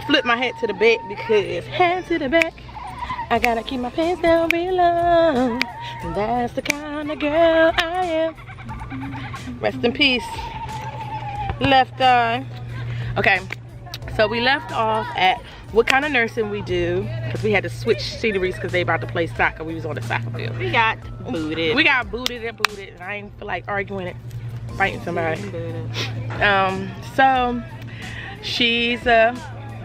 flip my head to the back because head to the back. I gotta keep my pants down real low. That's the kind of girl I am. Rest in peace. Left eye. Okay, so we left off at what kind of nursing we do, because we had to switch sceneries because they about to play soccer. We was on the soccer field. We got booted. We got booted, and I ain't feel like arguing it, fighting somebody. So she's a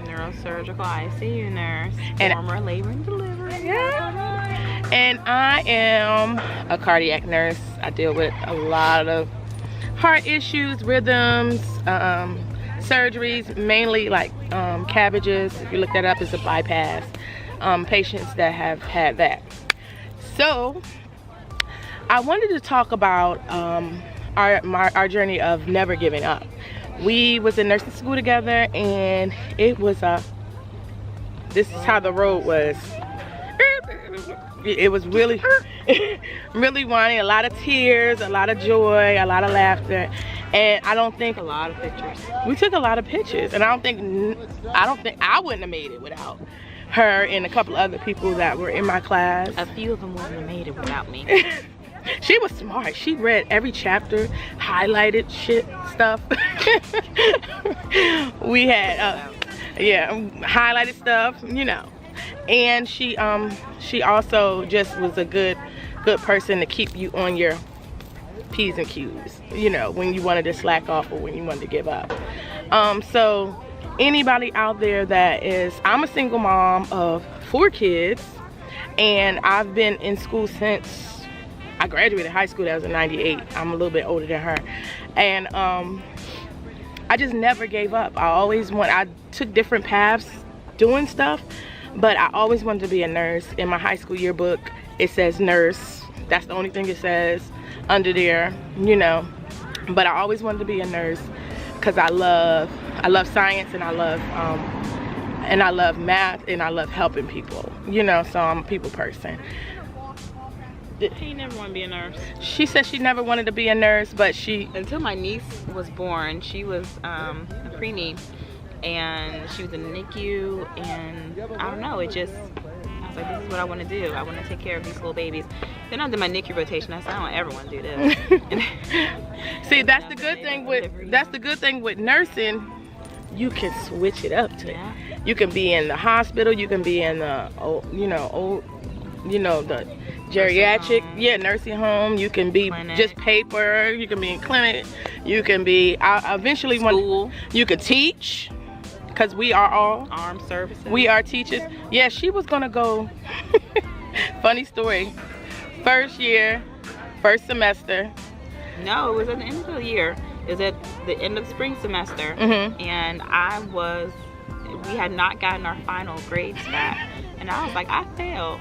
neurosurgical ICU nurse, and former labor and delivery. Yeah. And I am a cardiac nurse. I deal with a lot of heart issues, rhythms, surgeries, mainly like cabbages. If you look that up, it's a bypass. Patients that have had that. So I wanted to talk about our journey of never giving up. We was in nursing school together, and it was this is how the road was. It was really really whiny, a lot of tears, a lot of joy, a lot of laughter, and I don't think a lot of pictures. We took a lot of pictures, and I don't think I wouldn't have made it without her and a couple other people that were in my class. A few of them wouldn't have made it without me. She was smart. She read every chapter, highlighted stuff. We had highlighted stuff, you know. And she also just was a good person to keep you on your P's and Q's, you know, when you wanted to slack off or when you wanted to give up. So anybody out there I'm a single mom of 4 kids, and I've been in school since I graduated high school. That was in '98. I'm a little bit older than her, and I just never gave up. I took different paths doing stuff, but I always wanted to be a nurse. In my high school yearbook, it says nurse. That's the only thing it says under there, you know. But I always wanted to be a nurse because I love science, and I love math, and I love helping people, you know. So I'm a people person. She never wanted to be a nurse. She said she never wanted to be a nurse, but until my niece was born. She was a preemie, and she was in the NICU, and I don't know, I was like, this is what I want to do. I want to take care of these little babies. Then I did my NICU rotation. I said, I don't ever want to do this. See, that's the good thing with nursing. You can switch it up to. Yeah. You can be in the hospital. You can be in the the geriatric, nursing home. You can be clinic. Just paper. You can be in clinic. You can be eventually school. You could teach, because we are all armed services. We are teachers. Yeah, she was gonna go. Funny story. First year, first semester. No, it was at the end of the year. It was at the end of spring semester, and we had not gotten our final grades back. And I was like, I failed.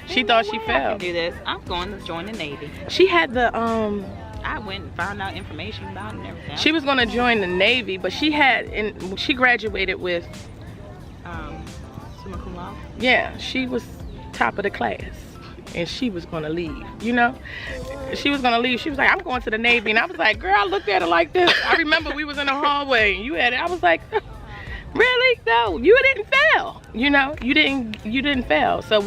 She thought she failed. I can do this. I'm going to join the Navy. She had the I went and found out information about it and everything. She was going to join the Navy, but she graduated with summa cum laude. Yeah, she was top of the class, and she was going to leave. You know, she was going to leave. She was like, I'm going to the Navy, and I was like, girl, I looked at her like this. I remember we was in the hallway, and you had it. I was like, really? No, you didn't fail. You know, you didn't fail. So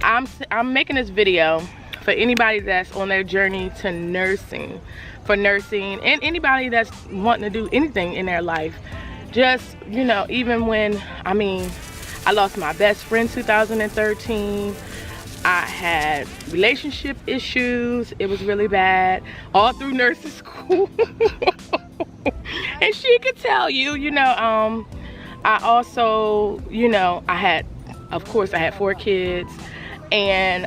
I'm making this video for anybody that's on their journey to nursing, and anybody that's wanting to do anything in their life. Just, you know, even when, I lost my best friend 2013. I had relationship issues. It was really bad all through nursing school. And she could tell you, you know, I also, you know, of course I had 4 kids, and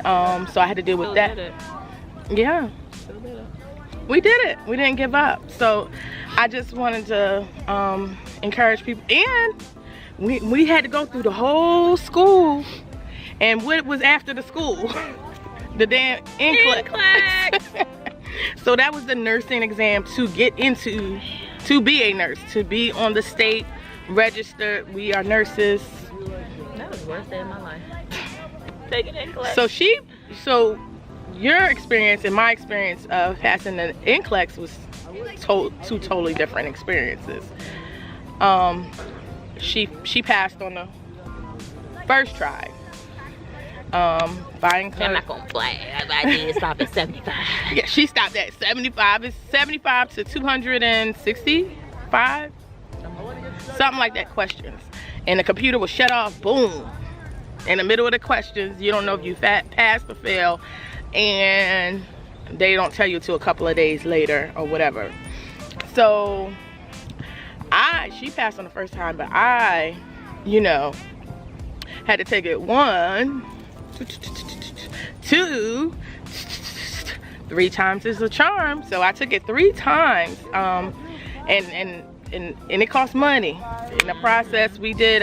so I had to deal with that. Yeah, we did it. We didn't give up. So I just wanted to encourage people, and we had to go through the whole school. And what was after the school? The damn NCLEX. So that was the nursing exam to get into, to be a nurse, to be on the state register. We are nurses. That was the worst day of my life. Taking NCLEX. So your experience and my experience of passing the NCLEX was two totally different experiences. she passed on the first try. Buying clothes. I'm not gonna flag. I did stop at 75. Yeah, she stopped at 75. It's 75 to 265, something like that. Questions, and the computer will shut off. Boom, in the middle of the questions. You don't know if you pass or fail, and they don't tell you till a couple of days later or whatever. So she passed on the first time, but I, you know, had to take it 1, 2, 3 times is a charm. So I took it 3 times, and it cost money. In the process, we did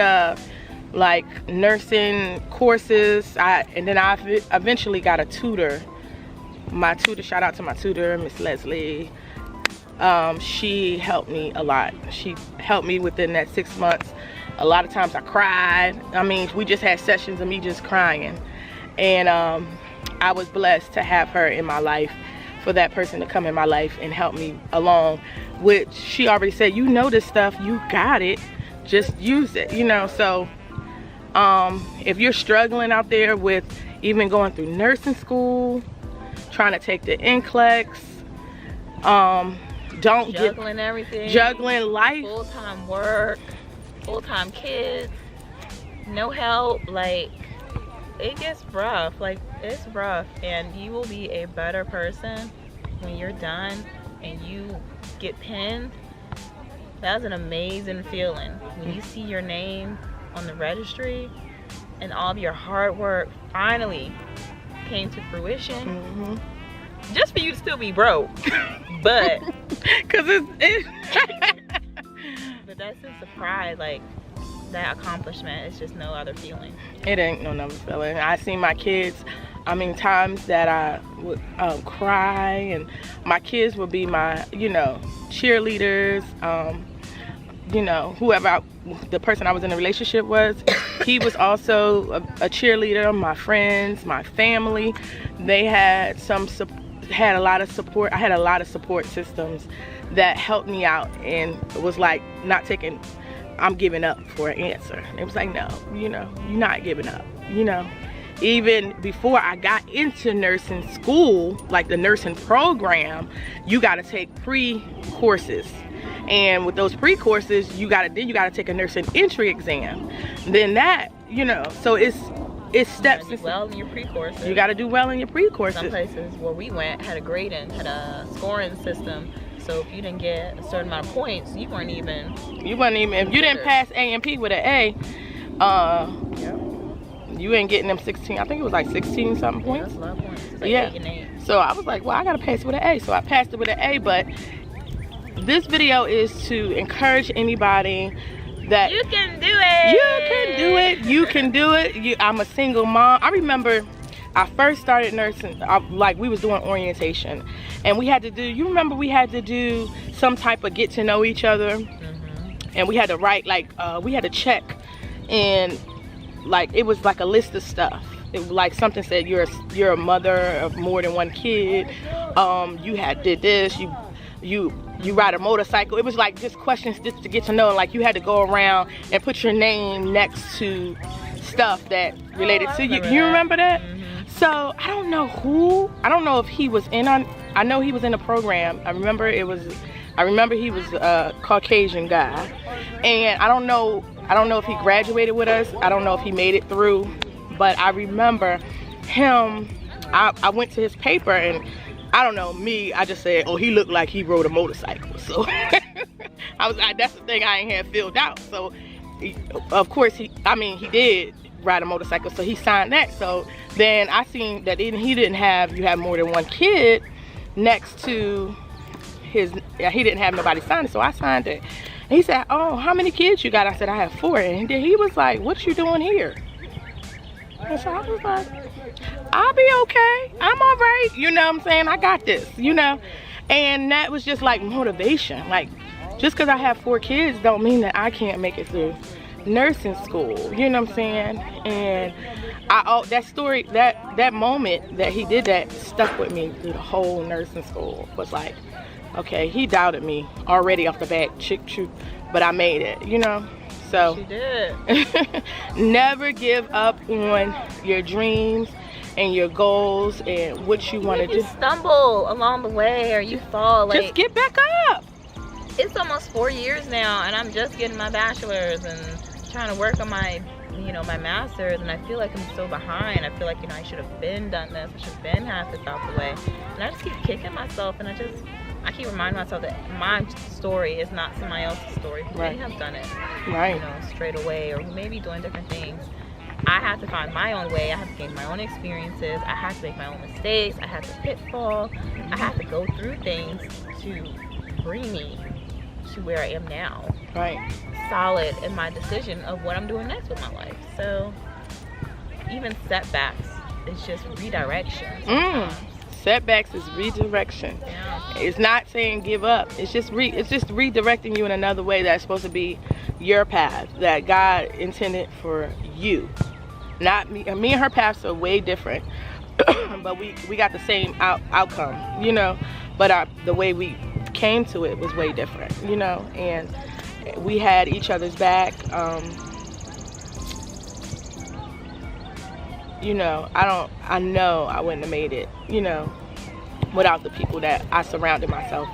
like nursing courses. And then I eventually got a tutor. My tutor, shout out to my tutor, Miss Leslie. She helped me a lot. She helped me within that 6 months. A lot of times I cried. I mean, we just had sessions of me just crying. And I was blessed to have her in my life, for that person to come in my life and help me along, which she already said, you know this stuff, you got it, just use it, you know. So if you're struggling out there with even going through nursing school, trying to take the NCLEX, juggling everything, juggling life, full-time work, full-time kids, no help, like, it gets rough. Like, it's rough, and you will be a better person when you're done and you get pinned. That's an amazing feeling when you see your name on the registry and all of your hard work finally came to fruition. Just for you to still be broke, but because but that's a surprise. Like, that accomplishment is just no other feeling. It ain't no other feeling. I see my kids, I mean, times that I would cry, and my kids would be my, you know, cheerleaders. You know, whoever the person I was in a relationship was, he was also a cheerleader. My friends, my family, they had a lot of support. I had a lot of support systems that helped me out, and it was like not taking, I'm giving up for an answer. And it was like, no, you know, you're not giving up, you know. Even before I got into nursing school, like the nursing program, you got to take pre-courses. And with those pre-courses, you got to take a nursing entry exam. Then that, you know, so it's steps. You well in your pre-courses. You got to do well in your pre-courses. Some places where we went had a grading, had a scoring system. So if you didn't get a certain amount of points, you weren't even. If you didn't pass A&P with an A, you ain't getting them 16. I think it was like 16 something points. That's a lot of points. It's like 8 and 8. So I was like, well, I gotta pass with an A. So I passed it with an A. But this video is to encourage anybody that you can do it. You can do it. You can do it. I'm a single mom. I remember I first started nursing, like we was doing orientation, and we had to do, you remember we had to do some type of get to know each other, and we had to write, like, we had to check, and like, it was like a list of stuff. It was like something said, you're a mother of more than one kid, you did this, you ride a motorcycle. It was like just questions just to get to know, like you had to go around and put your name next to stuff that related to you. You remember that? So I don't know if he was in on, I know he was in a program. I remember he was a Caucasian guy, and I don't know if he graduated with us. I don't know if he made it through, but I remember him, I went to his paper, and I don't know, I just said, oh, he looked like he rode a motorcycle. So that's the thing I ain't had filled out. So of course he did ride a motorcycle, so he signed that. So then I seen that you have more than one kid next to his, he didn't have nobody sign it, so I signed it. And he said, oh, how many kids you got? I said, I have 4. And then he was like, what you doing here? And so I was like, I'll be okay, I'm all right, you know what I'm saying, I got this, you know. And that was just like motivation. Like, just because I have 4 kids don't mean that I can't make it through nursing school, you know what I'm saying. And that story, that moment that he did that stuck with me through the whole nursing school. Was like, okay, he doubted me already off the bat, but I made it, you know. So She did. never give up on your dreams and your goals and what you want to do. You stumble along the way or you fall, like, just get back up. it's almost 4 years now and I'm just getting my bachelor's and trying to work on my, you know, my master's, and I feel like I'm so behind. I feel like, you know, I should have been done this. I should have been half this out the way. And I just keep kicking myself, and I keep reminding myself that my story is not somebody else's story who may have done it, Right. you know, straight away, or who may be doing different things. I have to find my own way. I have to gain my own experiences. I have to make my own mistakes. I have to pitfall. I have to go through things to bring me to where I am now. Right. Solid in my decision of what I'm doing next with my life. So even setbacks is just redirection. Setbacks is redirection. Yeah. It's not saying give up. It's just redirecting you in another way that's supposed to be your path that God intended for you. Not me. Me and her paths are way different, but we got the same outcome, you know. But the way we came to it was way different, you know. And we had each other's back. You know, I know I wouldn't have made it, you know, without the people that I surrounded myself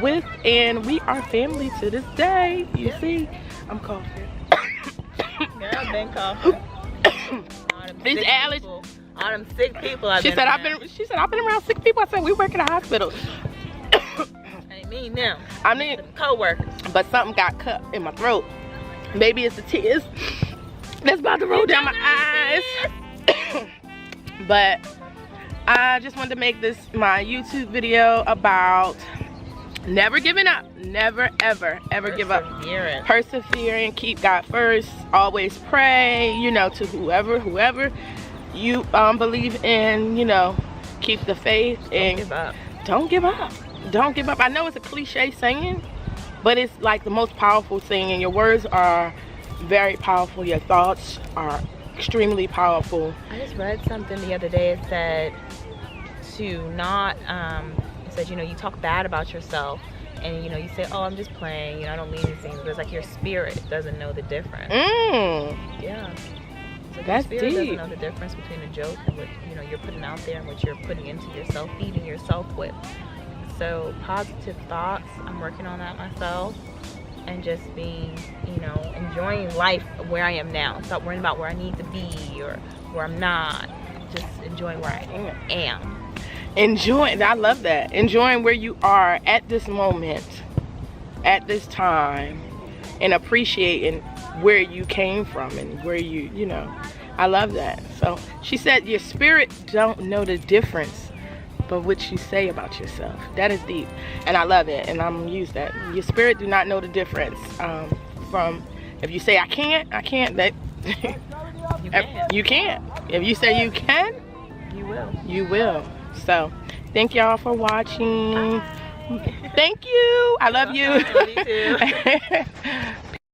with, and we are family to this day. You see, I'm coughing. Yeah, I've been coughing. These allergies. All them sick people She said I've been around sick people. I said we work at a hospital. I mean them. I mean co-workers. But something got cut in my throat. Maybe it's the tears that's about to roll down my eyes. But I just wanted to make this my YouTube video about never giving up. Never ever give up. Persevering, keep God first, always pray, you know, to whoever you believe in, you know, keep the faith and don't give up. Don't give up. I know it's a cliche saying, but it's like the most powerful thing, and your words are very powerful. Your thoughts are extremely powerful. I just read something the other day. It said to not, it said, you know, you talk bad about yourself and, you know, you say, oh, I'm just playing, you know, I don't mean these things, but it's like your spirit doesn't know the difference. Yeah. So that's your spirit deep. doesn't know the difference between a joke and what, you know, you're putting out there and what you're putting into yourself, feeding yourself with. So positive thoughts, I'm working on that myself, and just being, you know, enjoying life where I am now. Stop worrying about where I need to be or where I'm not. Just enjoying where I am. Enjoying, I love that. Enjoying where you are at this moment, at this time, and appreciating where you came from and where you know. I love that. So she said your spirit don't know the difference but what you say about yourself. That is deep, and I love it, and I'm gonna use that. Your spirit do not know the difference from if you say I can't, that you can't. If you say you can, you will. So thank y'all for watching. Thank you. I love you. Me too.